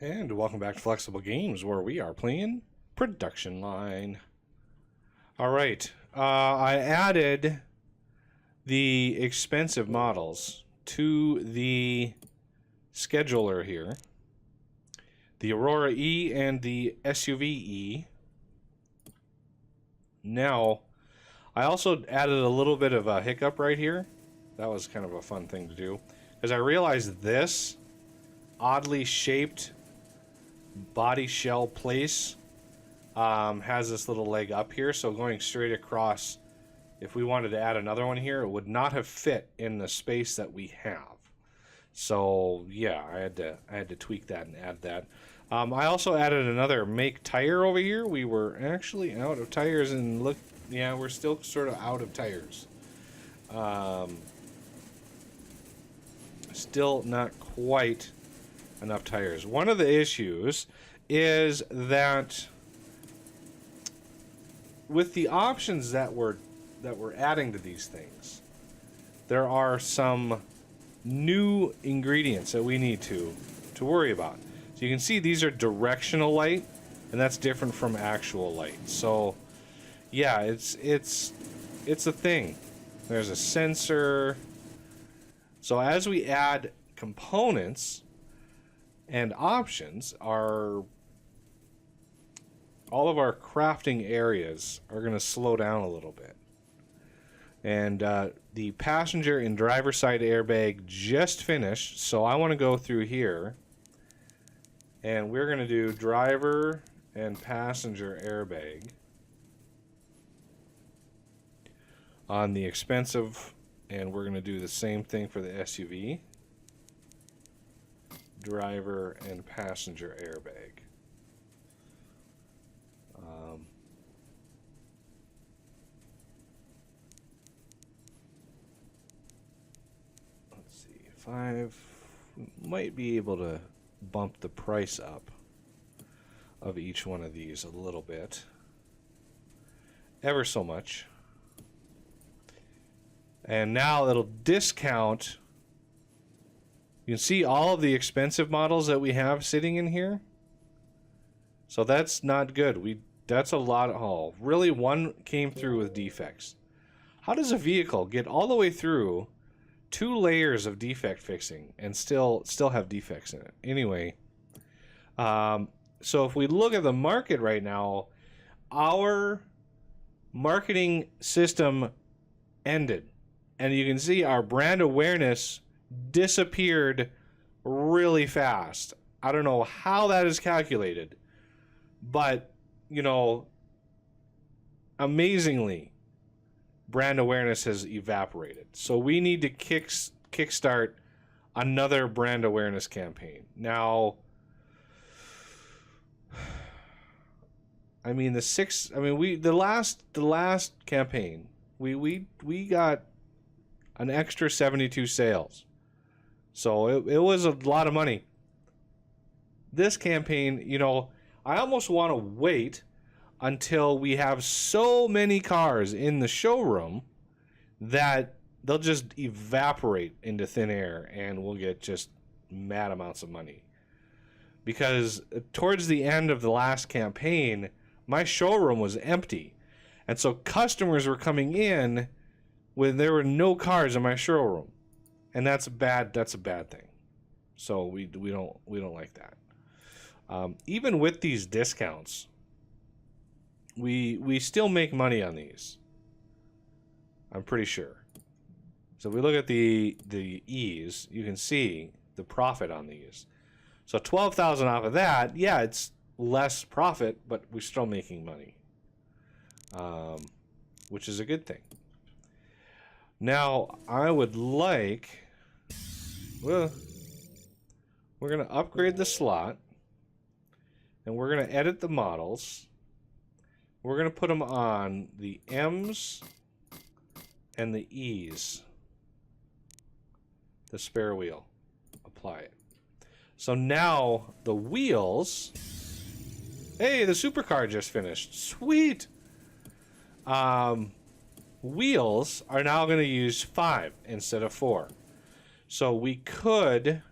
And welcome back to Flexible Games, where we are playing Production Line. Alright, I added the expensive models to the scheduler here. The Aurora E and the SUV E. Now, I also added a little bit of a hiccup right here. That was kind of a fun thing to do. Because I realized this oddly shaped body shell place has this little leg up here, so going straight across, if we wanted to add another one here, it would not have fit in the space that we have. So yeah, I had to tweak that and add that. I also added another make tire over here. We were actually out of tires, and look, yeah, we're still sort of out of tires. Still not quite enough tires. One of the issues is that with the options that we're adding to these things, there are some new ingredients that we need to worry about. So you can see these are directional light, and that's different from actual light. So yeah, it's a thing. There's a sensor. So as we add components and options, all of our crafting areas are going to slow down a little bit. And the passenger and driver side airbag just finished, so I want to go through here, and we're going to do driver and passenger airbag on the expensive, and we're going to do the same thing for the SUV. Driver and passenger airbag. Let's see, 5, might be able to bump the price up of each one of these a little bit, ever so much, and now it'll discount. You can see all of the expensive models that we have sitting in here. So that's not good. That's a lot of haul. Really, one came through with defects. How does a vehicle get all the way through 2 layers of defect fixing and still have defects in it? Anyway, so if we look at the market right now, our marketing system ended. And you can see our brand awareness disappeared really fast. I don't know how that is calculated, but you know, amazingly, brand awareness has evaporated. So we need to kickstart another brand awareness campaign. Now, I mean the last campaign, we got an extra 72 sales. So it was a lot of money. This campaign, you know, I almost want to wait until we have so many cars in the showroom that they'll just evaporate into thin air and we'll get just mad amounts of money. Because towards the end of the last campaign, my showroom was empty. And so customers were coming in when there were no cars in my showroom. And that's a bad thing. So we don't like that. Even with these discounts, we still make money on these. I'm pretty sure. So if we look at the E's, you can see the profit on these. So 12,000 off of that, yeah, it's less profit, but we're still making money, which is a good thing. Now I would like. Well, we're going to upgrade the slot, and we're going to edit the models. We're going to put them on the M's and the E's. The spare wheel. Apply it. So now the wheels. Hey, the supercar just finished. Sweet. Wheels are now going to use 5 instead of 4. So we could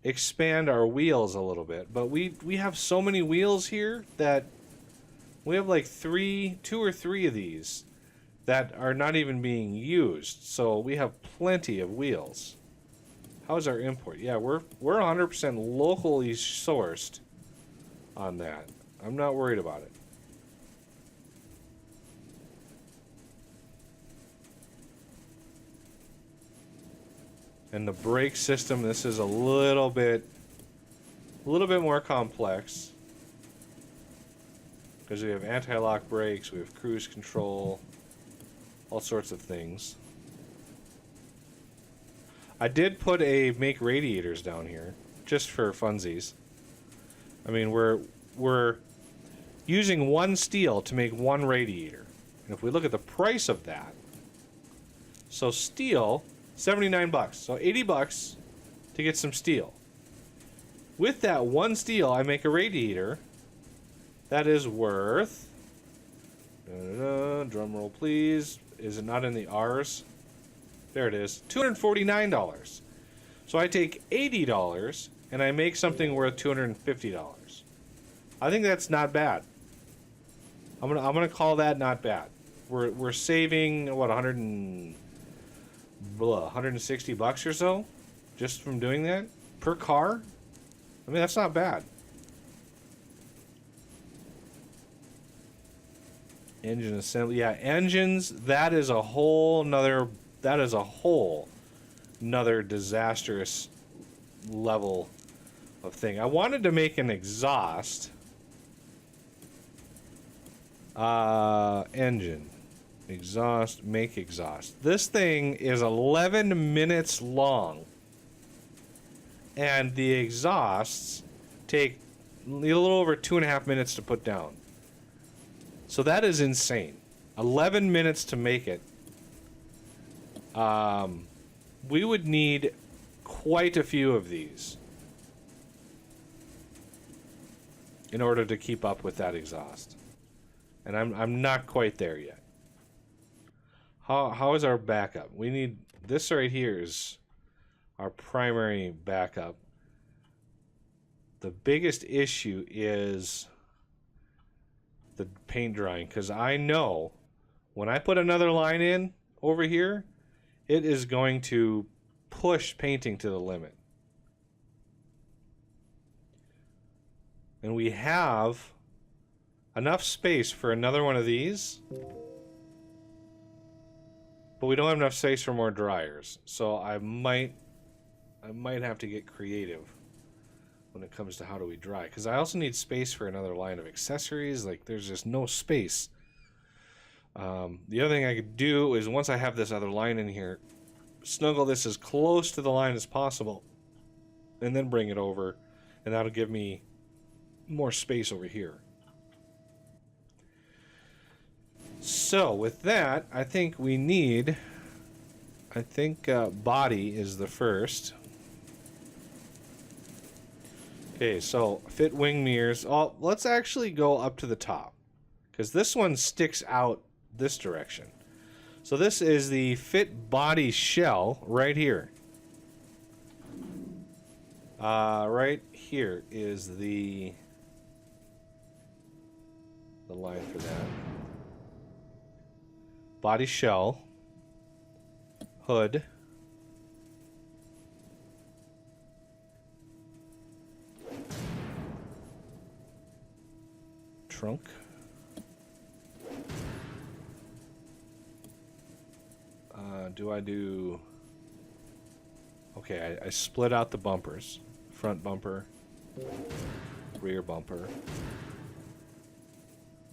expand our wheels a little bit. But we have so many wheels here that we have like two or three of these that are not even being used. So we have plenty of wheels. How's our import? Yeah, we're 100% locally sourced on that. I'm not worried about it. And the brake system, this is a little bit more complex. Because we have anti-lock brakes, we have cruise control, all sorts of things. I did put a make radiators down here, just for funsies. I mean, we're using one steel to make one radiator. And if we look at the price of that, so steel, 79 bucks. So 80 bucks to get some steel. With that one steel, I make a radiator that is worth, drum roll please, is it not in the R's? There it is, $249. So I take $80 and I make something worth $250. I think that's not bad. I'm gonna call that not bad. We're saving what 160 bucks or so just from doing that per car. I mean, that's not bad. Engine assembly, yeah, engines. That is a whole nother disastrous level of thing. I wanted to make an exhaust. Engine. Exhaust, make exhaust. This thing is 11 minutes long. And the exhausts take a little over 2.5 minutes to put down. So that is insane. 11 minutes to make it. We would need quite a few of these in order to keep up with that exhaust. And I'm not quite there yet. How is our backup? We need this right here is our primary backup. The biggest issue is the paint drying, because I know when I put another line in over here, it is going to push painting to the limit. And we have enough space for another one of these, but we don't have enough space for more dryers. So I might have to get creative when it comes to how do we dry, because I also need space for another line of accessories. Like, there's just no space. The other thing I could do is, once I have this other line in here, snuggle this as close to the line as possible and then bring it over, and that'll give me more space over here. So with that, I think we need, body is the first. Okay, so fit wing mirrors. Oh, let's actually go up to the top, because this one sticks out this direction. So this is the fit body shell right here. Right here is the line for that. Body shell, hood, trunk, okay, I split out the bumpers. Front bumper, rear bumper,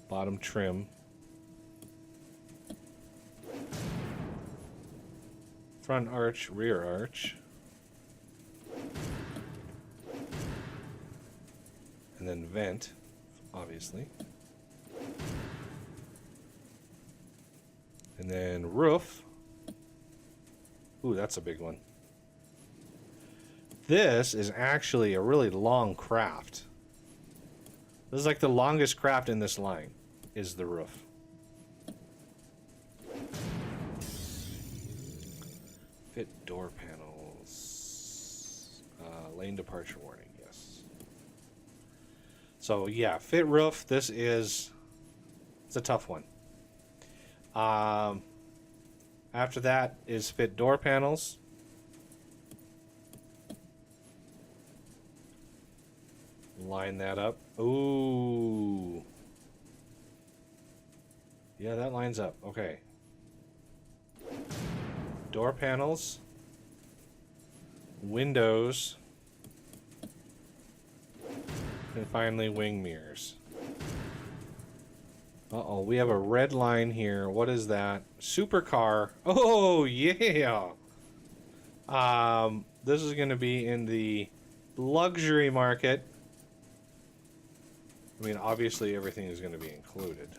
bottom trim, front arch, rear arch, and then vent, obviously, and then roof. Ooh, that's a big one. This is actually a really long craft. This is like the longest craft in this line, is the roof. Fit door panels. lane departure warning, yes. So yeah, fit roof, it's a tough one. After that is fit door panels. Line that up. Ooh. Yeah, that lines up. Okay. Door panels. Windows. And finally, wing mirrors. Uh-oh, we have a red line here. What is that? Supercar. Oh, yeah! This is going to be in the luxury market. I mean, obviously everything is going to be included.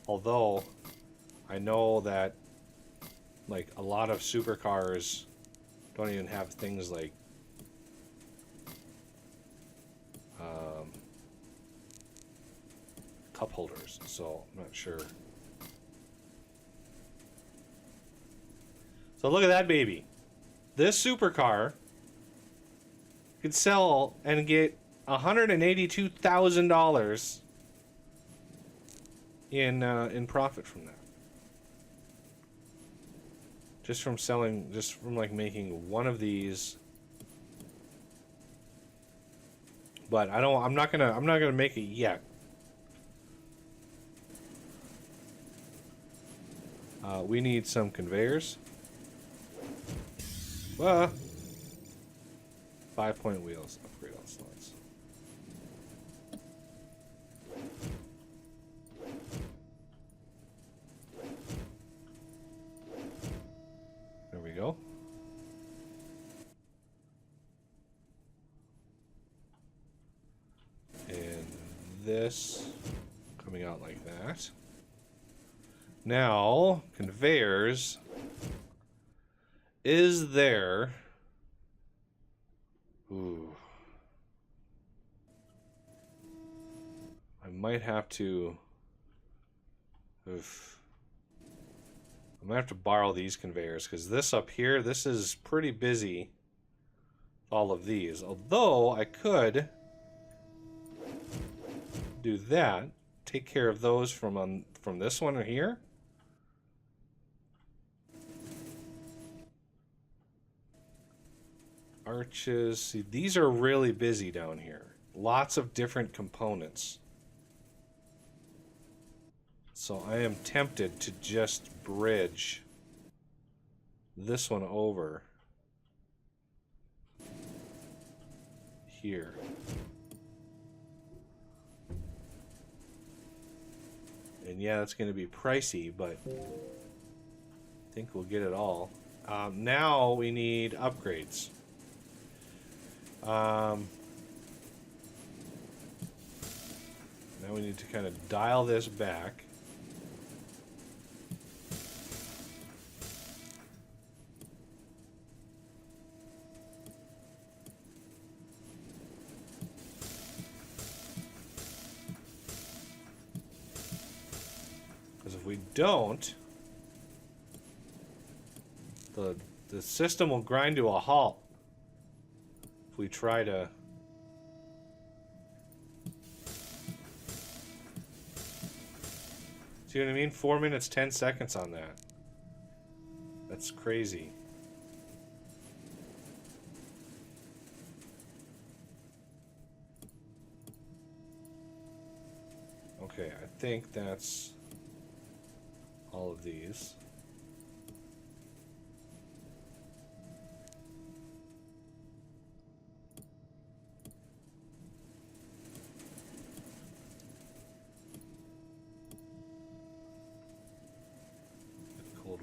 Although, I know that, like, a lot of supercars don't even have things like cup holders, so I'm not sure. So look at that baby. This supercar could sell and get $182,000 in profit from that. Just from selling, just from like making one of these. But I'm not gonna make it yet. We need some conveyors. 5-point wheels, upgrade all slots. There we go. And this coming out like that. Now, conveyors. Is there... Ooh. I might have to... Oof. I might have to borrow these conveyors, because this up here, this is pretty busy. All of these. Although, I could do that. Take care of those from this one here. Arches. See, these are really busy down here. Lots of different components. So I am tempted to just bridge this one over here. And yeah, that's going to be pricey, but I think we'll get it all. Now we need upgrades. Now we need to kind of dial this back. Because if we don't, the system will grind to a halt. If we try to... See what I mean? 4 minutes, 10 seconds on that. That's crazy. Okay, I think that's all of these.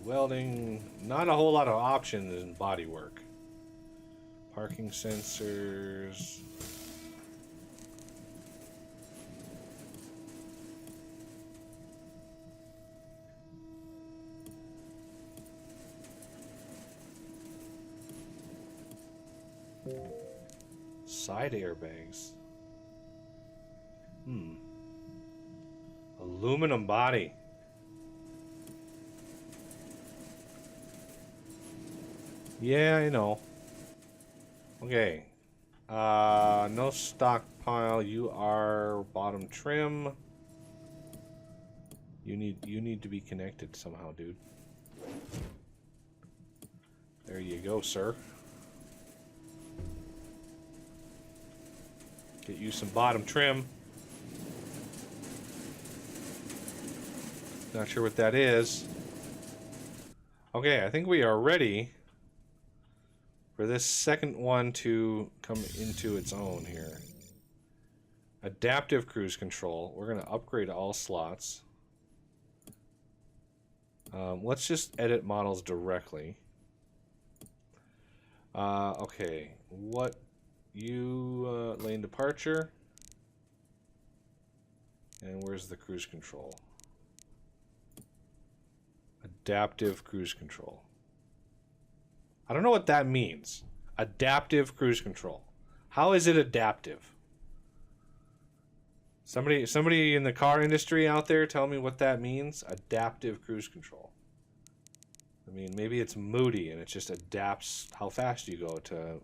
Welding, not a whole lot of options in body work. Parking sensors. Side airbags. Aluminum body. Yeah, I know. Okay. No stockpile. You are bottom trim. You need to be connected somehow, dude. There you go, sir. Get you some bottom trim. Not sure what that is. Okay, I think we are ready for this second one to come into its own here. Adaptive cruise control. We're going to upgrade all slots. Let's just edit models directly. Okay, what you lane departure, and where's the cruise control? Adaptive cruise control. I don't know what that means. Adaptive cruise control. How is it adaptive? Somebody in the car industry out there, tell me what that means. Adaptive cruise control. I mean, maybe it's moody and it just adapts how fast you go to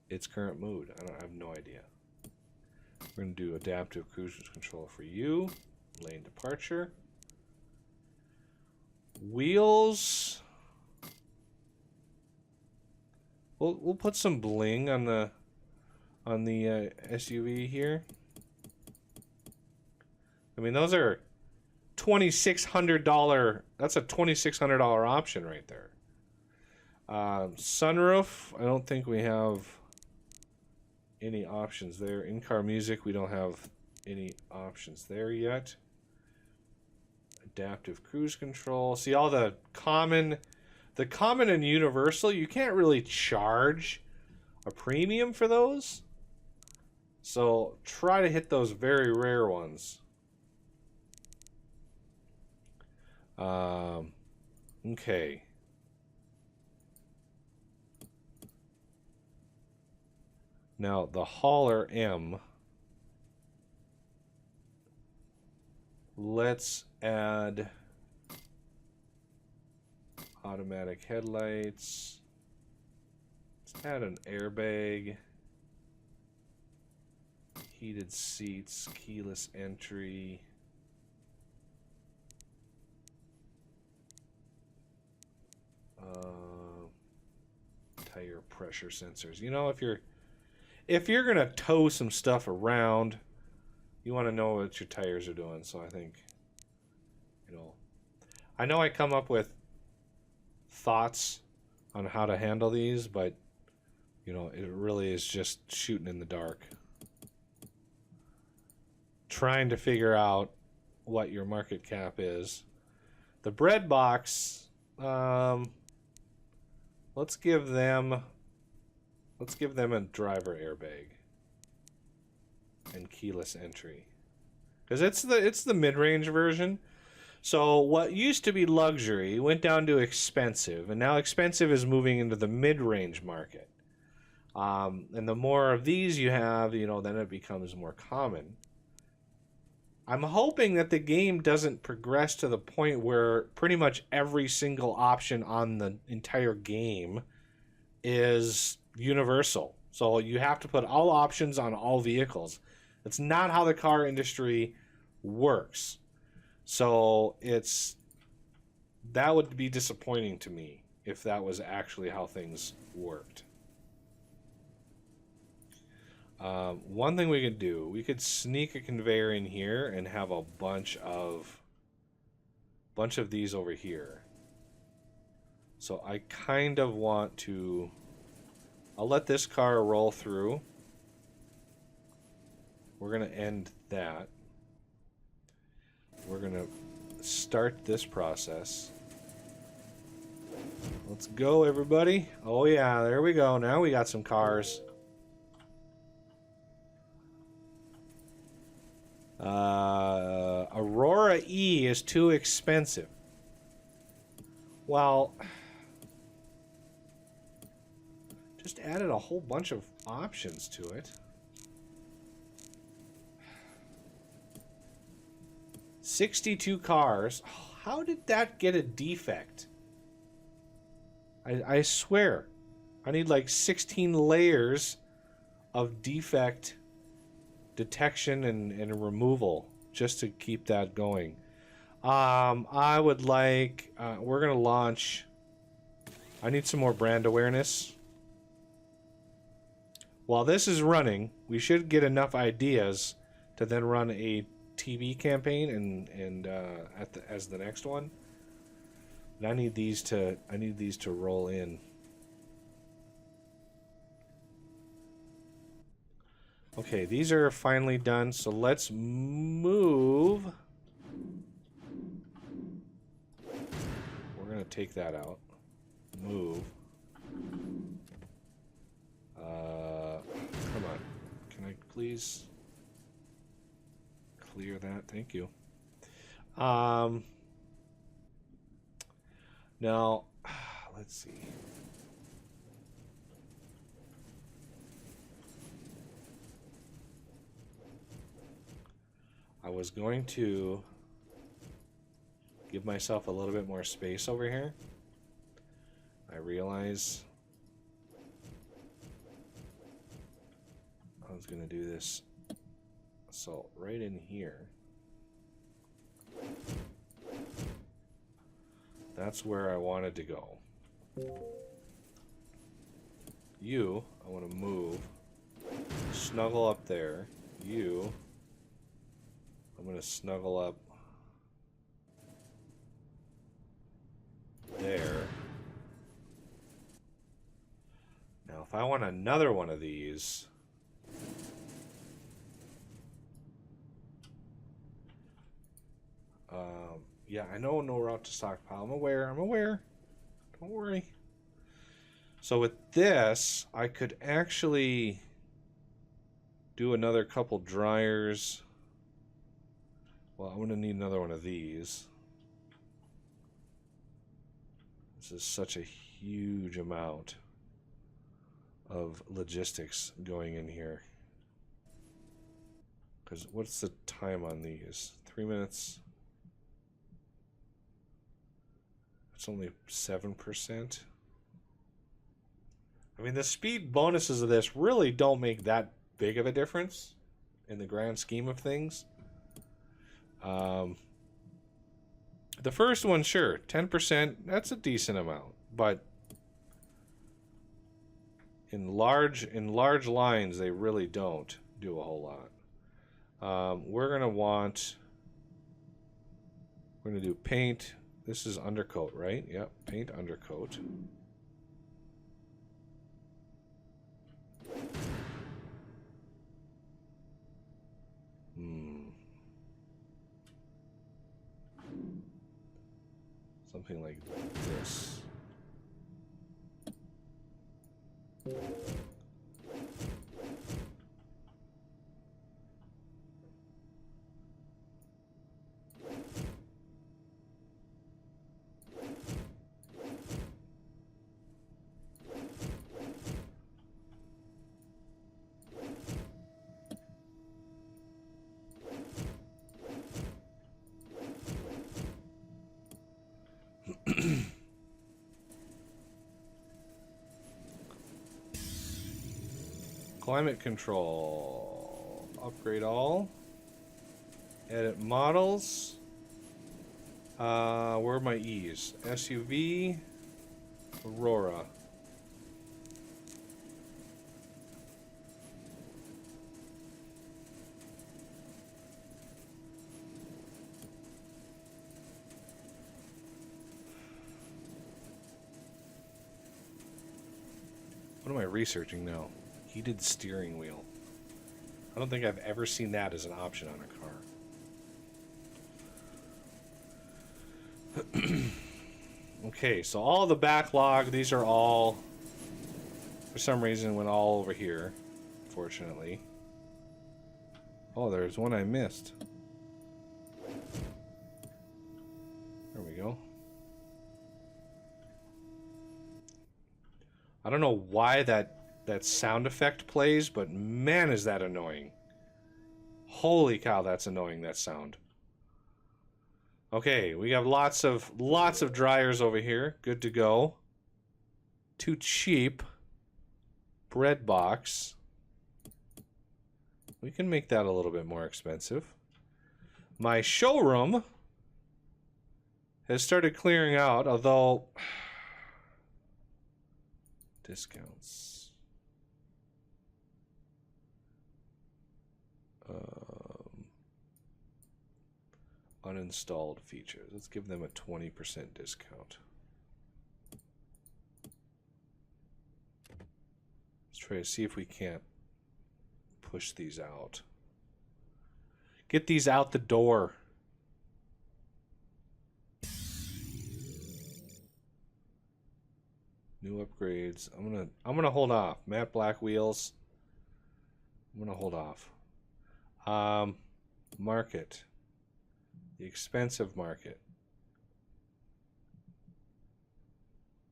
its current mood. I have no idea. We're going to do adaptive cruise control for you. Lane departure. Wheels. We'll put some bling on the SUV here. I mean, those are $2,600. That's a $2,600 option right there. Sunroof. I don't think we have any options there. In-car music. We don't have any options there yet. Adaptive cruise control. See all the common and universal. You can't really charge a premium for those. So try to hit those very rare ones. Okay. Now the hauler M. Let's add automatic headlights. Let's add an airbag. Heated seats, keyless entry. Tire pressure sensors. You know, if you're gonna tow some stuff around, you want to know what your tires are doing. So I think, you know, I know I come up with thoughts on how to handle these, but you know, it really is just shooting in the dark, trying to figure out what your market cap is. The bread box. Let's give them a driver airbag and keyless entry, because it's the mid-range version. So what used to be luxury went down to expensive, and now expensive is moving into the mid-range market. And the more of these you have, you know, then it becomes more common. I'm hoping that the game doesn't progress to the point where pretty much every single option on the entire game is universal. So you have to put all options on all vehicles. That's not how the car industry works. So that would be disappointing to me if that was actually how things worked. One thing we could do, we could sneak a conveyor in here and have a bunch of these over here. So I kind of want to, I'll let this car roll through. We're going to end that. We're going to start this process. Let's go, everybody. Oh yeah, there we go. Now we got some cars. Aurora E is too expensive. Well, just added a whole bunch of options to it. 62 cars. How did that get a defect? I swear. I need like 16 layers of defect detection and removal just to keep that going. I would like... we're going to launch... I need some more brand awareness. While this is running, we should get enough ideas to then run a TV campaign and as the next one. And I need these to roll in. Okay, these are finally done, so let's move. We're gonna take that out. Move. Come on. Can I please clear that? Thank you. Now, let's see. I was going to give myself a little bit more space over here. I realize I was going to do this. So right in here, that's where I wanted to go. You, I want to move, snuggle up there. You, I'm going to snuggle up there. Now, if I want another one of these, yeah, I know no route to stockpile. I'm aware. Don't worry. So with this, I could actually do another couple dryers. Well, I'm going to need another one of these. This is such a huge amount of logistics going in here. Because what's the time on these? 3 minutes. It's only 7%. I mean, the speed bonuses of this really don't make that big of a difference in the grand scheme of things. The first one, sure, 10%, that's a decent amount, but in large lines, they really don't do a whole lot. We're gonna do paint. This is undercoat, right? Yep, paint undercoat. Something like this. Climate control. Upgrade all. Edit models. Where are my E's? SUV. Aurora. What am I researching now? Heated steering wheel. I don't think I've ever seen that as an option on a car. Okay, so all the backlog, these are all, for some reason, went all over here, fortunately. Oh, there's one I missed. There we go. I don't know why that sound effect plays, but man, is that annoying. Holy cow, that's annoying, that sound. Okay, we have lots of dryers over here. Good to go. too cheap bread box. We can make that a little bit more expensive. My showroom has started clearing out, although discounts. Uninstalled features. Let's give them a 20% discount. Let's try to see if we can't push these out. Get these out the door. New upgrades. I'm gonna hold off. Matte black wheels. I'm gonna hold off. Market. The expensive market.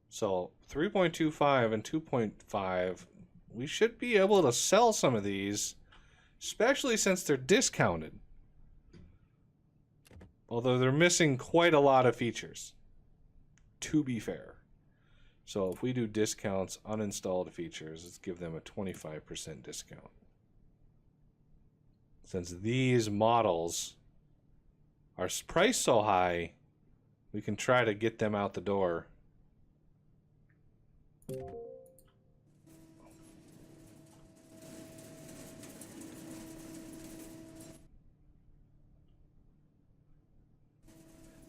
So 3.25 and 2.5. We should be able to sell some of these, especially since they're discounted. Although they're missing quite a lot of features, to be fair. So if we do discounts, uninstalled features, let's give them a 25% discount. Since these models are priced so high, we can try to get them out the door.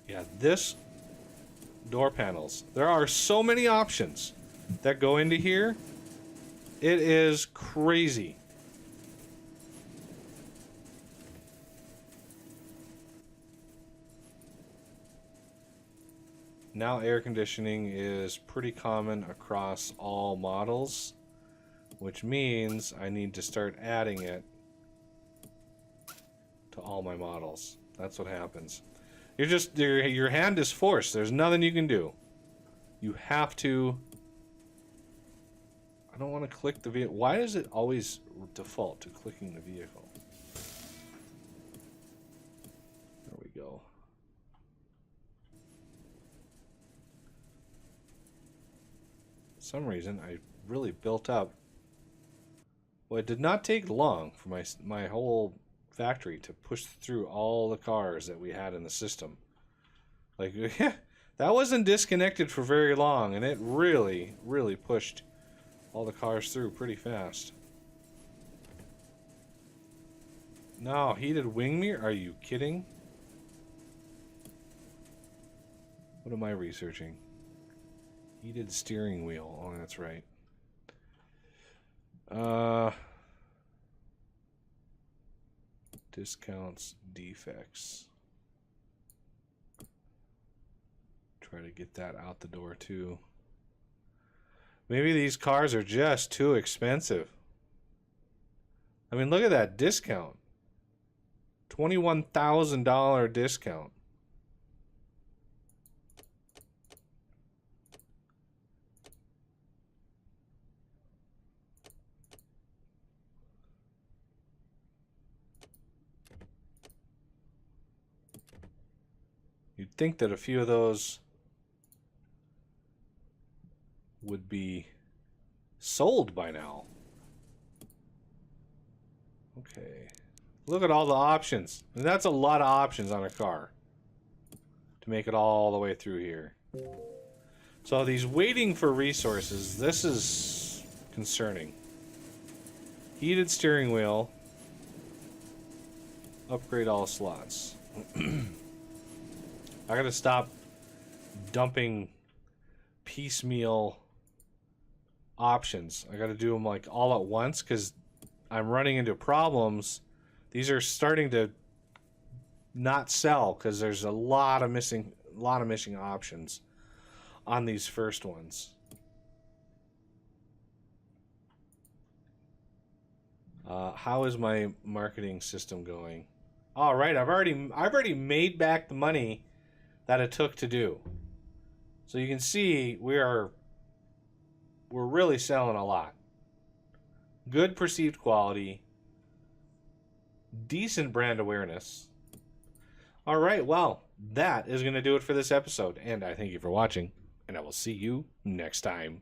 Yeah, this door panels. There are so many options that go into here. It is crazy. Now air conditioning is pretty common across all models, which means I need to start adding it to all my models. That's what happens. Your hand is forced. There's nothing you can do. You have to. I don't want to click the vehicle. Why does it always default to clicking the vehicle? There we go. For some reason, I really built up. Well, it did not take long for my whole factory to push through all the cars that we had in the system. Like, that wasn't disconnected for very long, and it really, really pushed all the cars through pretty fast. No, heated wing mirror? Are you kidding? What am I researching? Heated steering wheel. Oh, that's right. Discounts, defects. Try to get that out the door too. Maybe these cars are just too expensive. I mean, look at that discount. $21,000 discount. You'd think that a few of those would be sold by now. Okay. Look at all the options. And that's a lot of options on a car to make it all the way through here. So these waiting for resources, this is concerning. Heated steering wheel. Upgrade all slots. I gotta stop dumping piecemeal options. I gotta do them like all at once because I'm running into problems. These are starting to not sell because there's a lot of missing options on these first ones. How is my marketing system going? All right, I've already made back the money that it took to do. So you can see we're really selling a lot. Good perceived quality, decent brand awareness. All right, well, that is going to do it for this episode, and I thank you for watching, and I will see you next time.